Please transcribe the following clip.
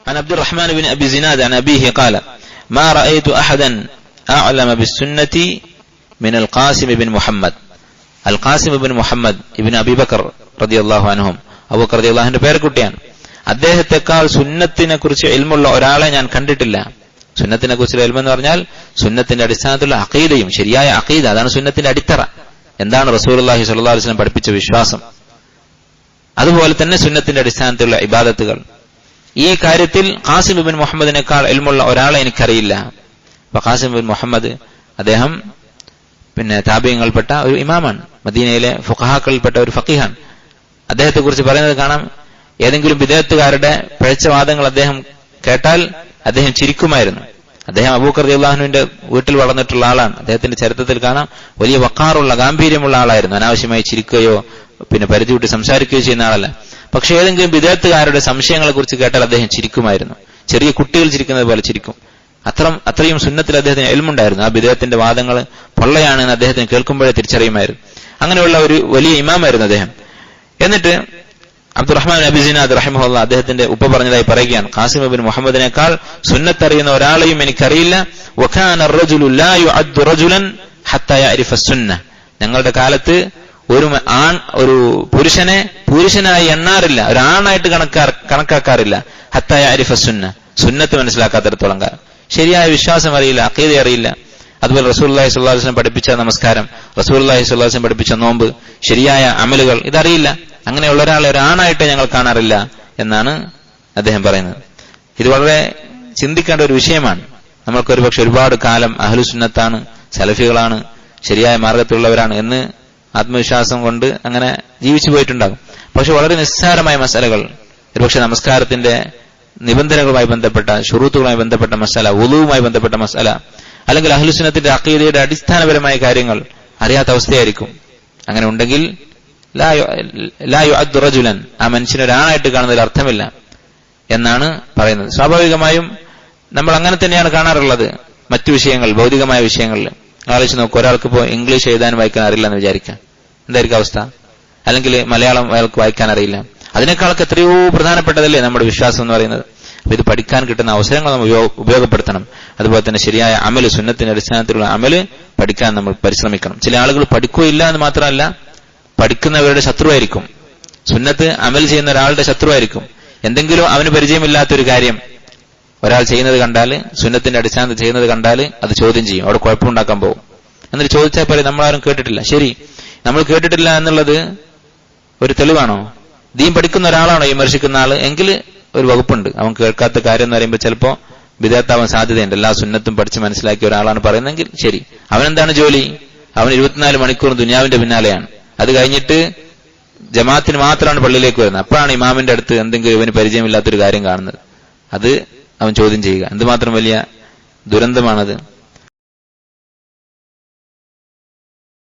عن عبد الرحمن بن أبي زناد عن أبيه قال ما رأيت أحدا أعلم بالسنة من القاسم بن محمد. القاسم bin Muhammad Ibnu Abi Backer റളിയല്ലാഹു അൻഹും, അബൂബക്കർ റളിയല്ലാഹു അൻഹുവിന്റെ പേരക്കുട്ടിയാണ്. അദ്ദേഹത്തെക്കാൾ സുന്നത്തിനെ കുറിച്ച് ഇൽമുള്ള ഒരാളെ ഞാൻ കണ്ടിട്ടില്ല. സുന്നത്തിനെ കുറിച്ചുള്ള ഇൽമ് എന്ന് പറഞ്ഞാൽ സുന്നത്തിന്റെ അടിസ്ഥാനത്തിലുള്ള അഖീദയും ശരിയായ അഖീദ, അതാണ് സുന്നത്തിന്റെ അടിത്തറ. എന്താണ് റസൂലുള്ളാഹി സ്വല്ലല്ലാഹു അലൈഹി വസല്ലം പഠിപ്പിച്ച വിശ്വാസം, അതുപോലെ തന്നെ സുന്നത്തിന്റെ അടിസ്ഥാനത്തിലുള്ള ഇബാദത്തുകൾ. ഈ കാര്യത്തിൽ ഖാസിം ബിൻ മുഹമ്മദിനേക്കാൾ ഇൽമുള്ള ഒരാളെ എനിക്കറിയില്ല. അപ്പൊ ഖാസിം ബിൻ മുഹമ്മദ് അദ്ദേഹം താബിഈങ്ങളിൽപ്പെട്ട ഒരു ഇമാമാണ്, മദീനയിലെ ഫുഖഹാക്കളിൽപ്പെട്ട ഒരു ഫഖീഹാണ്. അദ്ദേഹത്തെ കുറിച്ച് പറയുന്നത് കാണാം, ഏതെങ്കിലും ബിദ്അത്തുകാരുടെ പിഴച്ച വാദങ്ങൾ അദ്ദേഹം കേട്ടാൽ അദ്ദേഹം ചിരിക്കുമായിരുന്നു. അദ്ദേഹം അബൂബക്കർ റളിയല്ലാഹുവിന്റെ വീട്ടിൽ വളർന്നിട്ടുള്ള ആളാണ്. അദ്ദേഹത്തിന്റെ ചരിത്രത്തിൽ കാണാം വലിയ വഖാറുള്ള ഗാംഭീര്യമുള്ള ആളായിരുന്നു. അനാവശ്യമായി ചിരിക്കുകയോ പരിധി വിട്ട് സംസാരിക്കുകയോ ചെയ്യുന്ന ആളല്ല. പക്ഷെ ഏതെങ്കിലും ബിദ്അത്തുകാരുടെ സംശയങ്ങളെ കുറിച്ച് കേട്ടാൽ അദ്ദേഹം ചിരിക്കുമായിരുന്നു. ചെറിയ കുട്ടികൾ ചിരിക്കുന്നത് പോലെ ചിരിക്കും. അത്രയും സുന്നത്തിൽ അദ്ദേഹത്തിന് ഇൽമുണ്ടായിരുന്നു. ആ ബിദ്അത്തിന്റെ വാദങ്ങൾ പൊള്ളയാണെന്ന് അദ്ദേഹത്തിന് കേൾക്കുമ്പോഴേ തിരിച്ചറിയുമായിരുന്നു. അങ്ങനെയുള്ള ഒരു വലിയ ഇമാമായിരുന്നു അദ്ദേഹം. എന്നിട്ട് അബ്ദുറഹ്മാൻ അബി സിനാദ് റഹിമഹുല്ലാഹ് അദ്ദേഹത്തിന്റെ ഉപ്പ പറഞ്ഞതായി പറയുകയാണ്, ഖാസിം ബിൻ മുഹമ്മദിനേക്കാൾ സുന്നത്തറിയുന്ന ഒരാളെയും എനിക്കറിയില്ല. വകാന അർറജുലു ലാ യുഅദ്ദു റജുലൻ ഹത്താ യഅരിഫ സുന്ന. ഞങ്ങളുടെ കാലത്ത് ഒരു പുരുഷനെ പുരുഷനായി എണ്ണാറില്ല, ഒരാണായിട്ട് കണക്കാക്കാറില്ല. ഹത്താ യഅരിഫ സുന്ന, സുന്നത്ത് മനസ്സിലാക്കാത്തിടത്തോളം കാലം. ശരിയായ വിശ്വാസം അറിയില്ല, അഖീദ അറിയില്ല. അതുപോലെ റസൂലുള്ളാഹി സ്വല്ലല്ലാഹു അലൈഹി വസല്ലം പഠിപ്പിച്ച നമസ്കാരം, റസൂലുള്ളാഹി സ്വല്ലല്ലാഹു അലൈഹി വസല്ലം പഠിപ്പിച്ച നോമ്പ്, ശരിയായ അമലുകൾ ഇതറിയില്ല. അങ്ങനെയുള്ള ഒരാളെ ഒരാണായിട്ട് ഞങ്ങൾ കാണാറില്ല എന്നാണ് അദ്ദേഹം പറയുന്നത്. ഇത് വളരെ ചിന്തിക്കേണ്ട ഒരു വിഷയമാണ്. നമ്മൾക്കൊരു പക്ഷെ ഒരുപാട് കാലം അഹ്ലുസുന്നത്താണ്, സലഫികളാണ്, ശരിയായ മാർഗത്തിലുള്ളവരാണ് എന്ന് ആത്മവിശ്വാസം കൊണ്ട് അങ്ങനെ ജീവിച്ചു പോയിട്ടുണ്ടാകും. പക്ഷെ വളരെ നിസ്സാരമായ മസലകൾ, ഒരുപക്ഷെ നമസ്കാരത്തിന്റെ നിബന്ധനകളുമായി ബന്ധപ്പെട്ട ശുറൂത്തുകളുമായി ബന്ധപ്പെട്ട മസല, വുളൂവുമായി ബന്ധപ്പെട്ട മസല, അല്ലെങ്കിൽ അഹ്ലുസുന്നത്തിന്റെ അഖീദയുടെ അടിസ്ഥാനപരമായ കാര്യങ്ങൾ അറിയാത്ത അവസ്ഥയായിരിക്കും. അങ്ങനെ ഉണ്ടെങ്കിൽ ലാ യുഅദ്ദു റജുലൻ, ആ മനുഷ്യനെ ഒരാണായിട്ട് കാണുന്നതിൽ അർത്ഥമില്ല എന്നാണ് പറയുന്നത്. സ്വാഭാവികമായും നമ്മൾ അങ്ങനെ തന്നെയാണ് കാണാറുള്ളത് മറ്റു വിഷയങ്ങൾ, ഭൗതികമായ വിഷയങ്ങളിൽ. ആലോചിച്ച് നോക്കും, ഒരാൾക്ക് ഇപ്പോൾ ഇംഗ്ലീഷ് എഴുതാനും വായിക്കാൻ അറിയില്ല എന്ന് വിചാരിക്കാം, എന്തായിരിക്കും അവസ്ഥ? അല്ലെങ്കിൽ മലയാളം അയാൾക്ക് വായിക്കാൻ അറിയില്ല. അതിനേക്കാളൊക്കെ എത്രയോ പ്രധാനപ്പെട്ടതല്ലേ നമ്മുടെ വിശ്വാസം എന്ന് പറയുന്നത്. അപ്പൊ ഇത് പഠിക്കാൻ കിട്ടുന്ന അവസരങ്ങൾ നമ്മൾ ഉപയോഗപ്പെടുത്തണം. അതുപോലെ തന്നെ ശരിയായ അമല്, സുന്നത്തിന്റെ അടിസ്ഥാനത്തിലുള്ള അമല് പഠിക്കാൻ നമ്മൾ പരിശ്രമിക്കണം. ചില ആളുകൾ പഠിക്കുകയില്ല എന്ന് മാത്രമല്ല, പഠിക്കുന്നവരുടെ ശത്രുവായിരിക്കും. സുന്നത്ത് അമൽ ചെയ്യുന്ന ഒരാളുടെ ശത്രുവായിരിക്കും. എന്തെങ്കിലും അവന് പരിചയമില്ലാത്തൊരു കാര്യം ഒരാൾ ചെയ്യുന്നത് കണ്ടാൽ, സുന്നത്തിന്റെ അടിസ്ഥാനത്തിൽ ചെയ്യുന്നത് കണ്ടാൽ അത് ചോദ്യം ചെയ്യും, അവിടെ കുഴപ്പമുണ്ടാക്കാൻ പോകും. എന്നിട്ട് ചോദിച്ചാൽ പറയും നമ്മളാരും കേട്ടിട്ടില്ല. ശരി, നമ്മൾ കേട്ടിട്ടില്ല എന്നുള്ളത് ഒരു തെളിവാണോ? ദീൻ പഠിക്കുന്ന ഒരാളാണോ വിമർശിക്കുന്ന ആള്? എങ്കിൽ ഒരു വകുപ്പുണ്ട്. അവൻ കേൾക്കാത്ത കാര്യം എന്ന് പറയുമ്പോൾ ചിലപ്പോ ബിദഅത്താവാൻ സാധ്യതയുണ്ട്. എല്ലാ സുന്നത്തും പഠിച്ച് മനസ്സിലാക്കിയ ഒരാളാണ് പറയുന്നതെങ്കിൽ ശരി. അവനെന്താണ് ജോലി? അവൻ 24 മണിക്കൂർ ദുനിയാവിന്റെ പിന്നാലെയാണ്. അത് കഴിഞ്ഞിട്ട് ജമാഅത്തിന് മാത്രമാണ് പള്ളിയിലേക്ക് വരുന്നത്. അപ്പോഴാണ് ഇമാമിന്റെ അടുത്ത് എന്തെങ്കിലും ഇവന് പരിചയമില്ലാത്തൊരു കാര്യം കാണുന്നത്. അത് അവൻ ചോദ്യം ചെയ്യുക. എന്തുമാത്രം വലിയ ദുരന്തമാണത്.